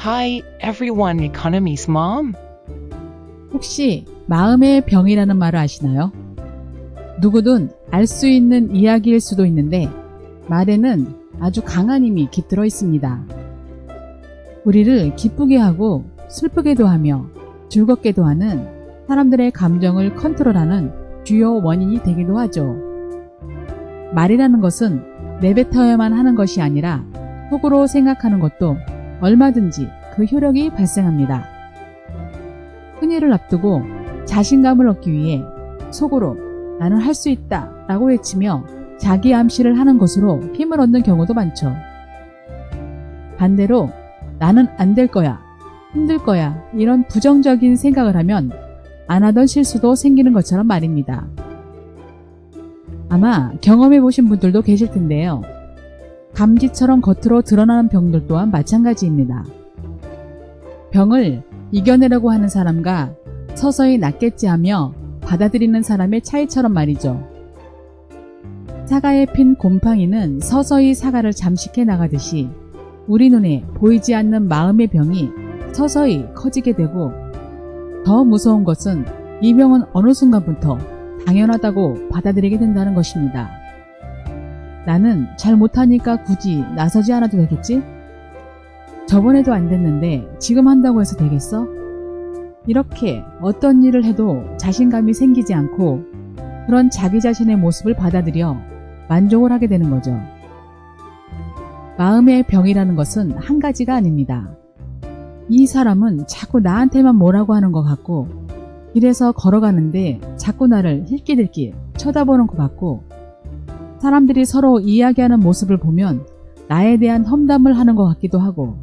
Hi, everyone. Economy's mom. 혹시 마음의 병이라는 말을 아시나요? 누구든 알 수 있는 이야기일 수도 있는데 말에는 아주 강한 힘이 깃들어 있습니다. 우리를 기쁘게 하고 슬프게도 하며 즐겁게도 하는 사람들의 감정을 컨트롤하는 주요 원인이 되기도 하죠. 말이라는 것은 내뱉어야만 하는 것이 아니라 속으로 생각하는 것도 얼마든지 그 효력이 발생합니다. 큰일을 앞두고 자신감을 얻기 위해 속으로 나는 할 수 있다 라고 외치며 자기 암시를 하는 것으로 힘을 얻는 경우도 많죠. 반대로 나는 안 될 거야, 힘들 거야 이런 부정적인 생각을 하면 안 하던 실수도 생기는 것처럼 말입니다. 아마 경험해 보신 분들도 계실 텐데요. 감기처럼 겉으로 드러나는 병들 또한 마찬가지입니다. 병을 이겨내려고 하는 사람과 서서히 낫겠지 하며 받아들이는 사람의 차이처럼 말이죠. 사과에 핀 곰팡이는 서서히 사과를 잠식해 나가듯이 우리 눈에 보이지 않는 마음의 병이 서서히 커지게 되고 더 무서운 것은 이 병은 어느 순간부터 당연하다고 받아들이게 된다는 것입니다. 나는 잘 못하니까 굳이 나서지 않아도 되겠지? 저번에도 안 됐는데 지금 한다고 해서 되겠어? 이렇게 어떤 일을 해도 자신감이 생기지 않고 그런 자기 자신의 모습을 받아들여 만족을 하게 되는 거죠. 마음의 병이라는 것은 한 가지가 아닙니다. 이 사람은 자꾸 나한테만 뭐라고 하는 것 같고 길에서 걸어가는데 자꾸 나를 힐끼들끼 쳐다보는 것 같고 사람들이 서로 이야기하는 모습을 보면 나에 대한 험담을 하는 것 같기도 하고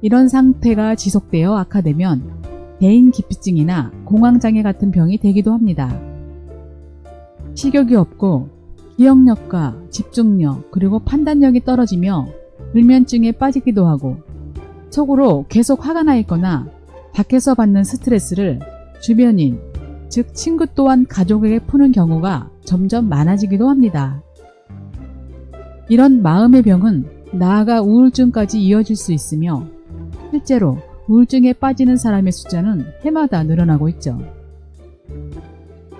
이런 상태가 지속되어 악화되면 대인기피증이나 공황장애 같은 병이 되기도 합니다. 식욕이 없고 기억력과 집중력 그리고 판단력이 떨어지며 불면증에 빠지기도 하고 속으로 계속 화가 나 있거나 밖에서 받는 스트레스를 주변인, 즉 친구 또한 가족에게 푸는 경우가 점점 많아지기도 합니다. 이런 마음의 병은 나아가 우울증까지 이어질 수 있으며 실제로 우울증에 빠지는 사람의 숫자는 해마다 늘어나고 있죠.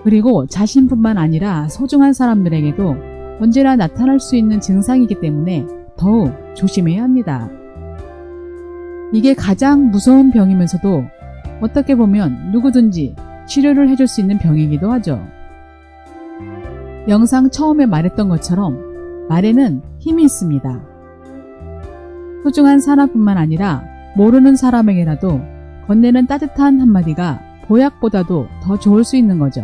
그리고 자신뿐만 아니라 소중한 사람들에게도 언제나 나타날 수 있는 증상이기 때문에 더욱 조심해야 합니다. 이게 가장 무서운 병이면서도 어떻게 보면 누구든지 치료를 해줄 수 있는 병이기도 하죠. 영상 처음에 말했던 것처럼 말에는 힘이 있습니다. 소중한 사람뿐만 아니라 모르는 사람에게라도 건네는 따뜻한 한마디가 보약보다도 더 좋을 수 있는 거죠.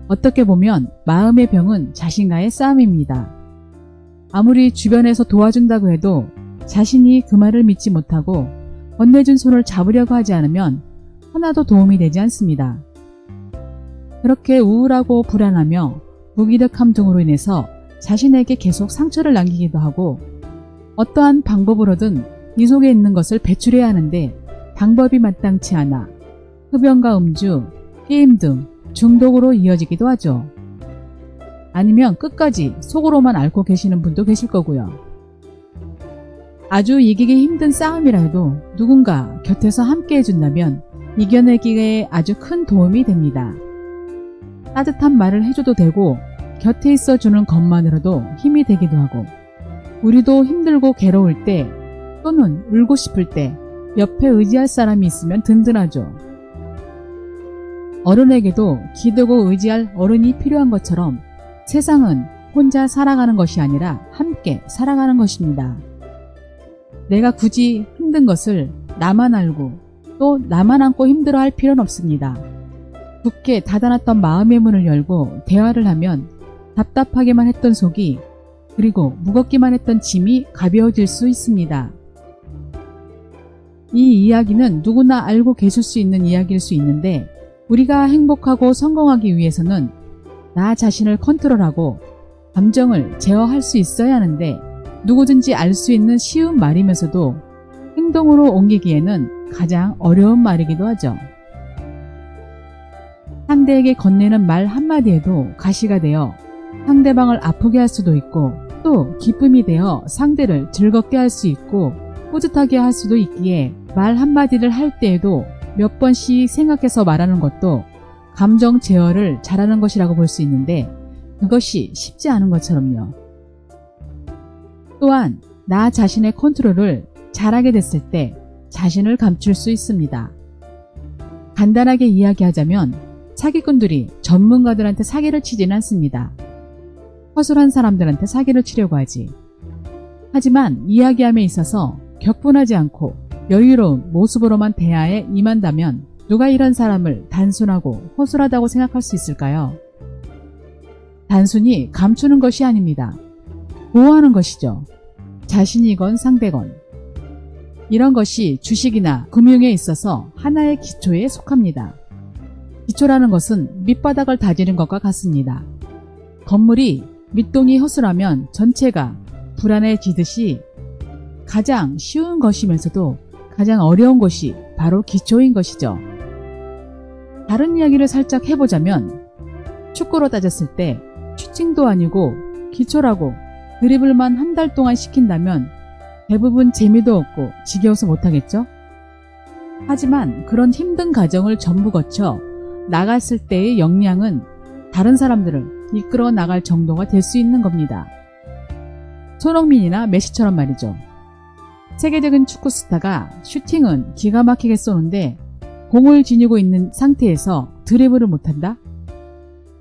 어떻게 보면 마음의 병은 자신과의 싸움입니다. 아무리 주변에서 도와준다고 해도 자신이 그 말을 믿지 못하고 건네준 손을 잡으려고 하지 않으면 하나도 도움이 되지 않습니다. 그렇게 우울하고 불안하며 무기력함 등으로 인해서 자신에게 계속 상처를 남기기도 하고 어떠한 방법으로든 이 속에 있는 것을 배출해야 하는데 방법이 마땅치 않아 흡연과 음주, 게임 등 중독으로 이어지기도 하죠. 아니면 끝까지 속으로만 앓고 계시는 분도 계실 거고요. 아주 이기기 힘든 싸움이라 해도 누군가 곁에서 함께 해준다면 이겨내기에 아주 큰 도움이 됩니다. 따뜻한 말을 해줘도 되고 곁에 있어주는 것만으로도 힘이 되기도 하고 우리도 힘들고 괴로울 때 또는 울고 싶을 때 옆에 의지할 사람이 있으면 든든하죠. 어른에게도 기대고 의지할 어른이 필요한 것처럼 세상은 혼자 살아가는 것이 아니라 함께 살아가는 것입니다. 내가 굳이 힘든 것을 나만 알고 또 나만 안고 힘들어할 필요는 없습니다. 굳게 닫아놨던 마음의 문을 열고 대화를 하면 답답하기만 했던 속이 그리고 무겁기만 했던 짐이 가벼워질 수 있습니다. 이 이야기는 누구나 알고 계실 수 있는 이야기일 수 있는데 우리가 행복하고 성공하기 위해서는 나 자신을 컨트롤하고 감정을 제어할 수 있어야 하는데 누구든지 알 수 있는 쉬운 말이면서도 행동으로 옮기기에는 가장 어려운 말이기도 하죠. 상대에게 건네는 말 한마디에도 가시가 되어 상대방을 아프게 할 수도 있고 또 기쁨이 되어 상대를 즐겁게 할 수 있고 뿌듯하게 할 수도 있기에 말 한마디를 할 때에도 몇 번씩 생각해서 말하는 것도 감정 제어를 잘하는 것이라고 볼 수 있는데 그것이 쉽지 않은 것처럼요. 또한 나 자신의 컨트롤을 잘하게 됐을 때 자신을 감출 수 있습니다. 간단하게 이야기하자면 사기꾼들이 전문가들한테 사기를 치지는 않습니다. 허술한 사람들한테 사기를 치려고 하지. 하지만 이야기함에 있어서 격분하지 않고 여유로운 모습으로만 대화에 임한다면 누가 이런 사람을 단순하고 허술하다고 생각할 수 있을까요? 단순히 감추는 것이 아닙니다. 보호하는 것이죠. 자신이건 상대건. 이런 것이 주식이나 금융에 있어서 하나의 기초에 속합니다. 기초라는 것은 밑바닥을 다지는 것과 같습니다. 건물이 밑동이 허술하면 전체가 불안해지듯이 가장 쉬운 것이면서도 가장 어려운 것이 바로 기초인 것이죠. 다른 이야기를 살짝 해보자면 축구로 따졌을 때 슈팅도 아니고 기초라고 드리블만 한 달 동안 시킨다면 대부분 재미도 없고 지겨워서 못하겠죠? 하지만 그런 힘든 과정을 전부 거쳐 나갔을 때의 역량은 다른 사람들을 이끌어 나갈 정도가 될 수 있는 겁니다. 손흥민이나 메시처럼 말이죠. 세계적인 축구 스타가 슈팅은 기가 막히게 쏘는데 공을 지니고 있는 상태에서 드리블을 못한다?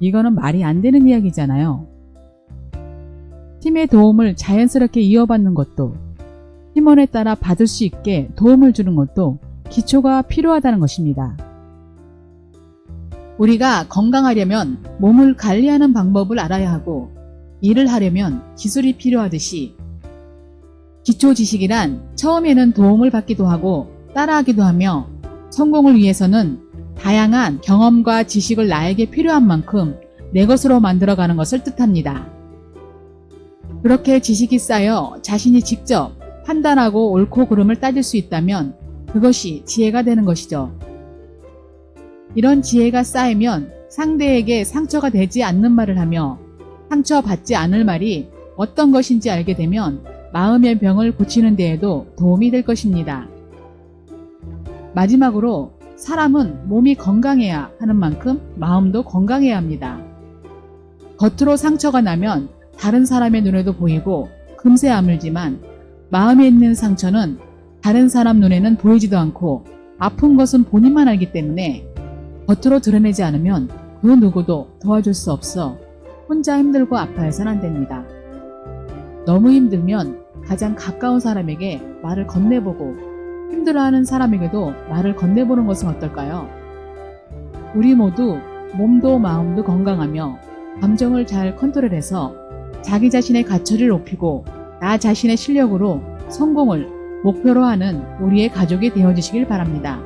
이거는 말이 안 되는 이야기잖아요. 팀의 도움을 자연스럽게 이어받는 것도 팀원에 따라 받을 수 있게 도움을 주는 것도 기초가 필요하다는 것입니다. 우리가 건강하려면 몸을 관리하는 방법을 알아야 하고 일을 하려면 기술이 필요하듯이 기초 지식이란 처음에는 도움을 받기도 하고 따라하기도 하며 성공을 위해서는 다양한 경험과 지식을 나에게 필요한 만큼 내 것으로 만들어가는 것을 뜻합니다. 그렇게 지식이 쌓여 자신이 직접 판단하고 옳고 그름을 따질 수 있다면 그것이 지혜가 되는 것이죠. 이런 지혜가 쌓이면 상대에게 상처가 되지 않는 말을 하며 상처받지 않을 말이 어떤 것인지 알게 되면 마음의 병을 고치는 데에도 도움이 될 것입니다. 마지막으로 사람은 몸이 건강해야 하는 만큼 마음도 건강해야 합니다. 겉으로 상처가 나면 다른 사람의 눈에도 보이고 금세 아물지만 마음에 있는 상처는 다른 사람 눈에는 보이지도 않고 아픈 것은 본인만 알기 때문에 겉으로 드러내지 않으면 그 누구도 도와줄 수 없어 혼자 힘들고 아파해서는 안 됩니다. 너무 힘들면 가장 가까운 사람에게 말을 건네보고 힘들어하는 사람에게도 말을 건네보는 것은 어떨까요? 우리 모두 몸도 마음도 건강하며 감정을 잘 컨트롤해서 자기 자신의 가치를 높이고 나 자신의 실력으로 성공을 목표로 하는 우리의 가족이 되어주시길 바랍니다.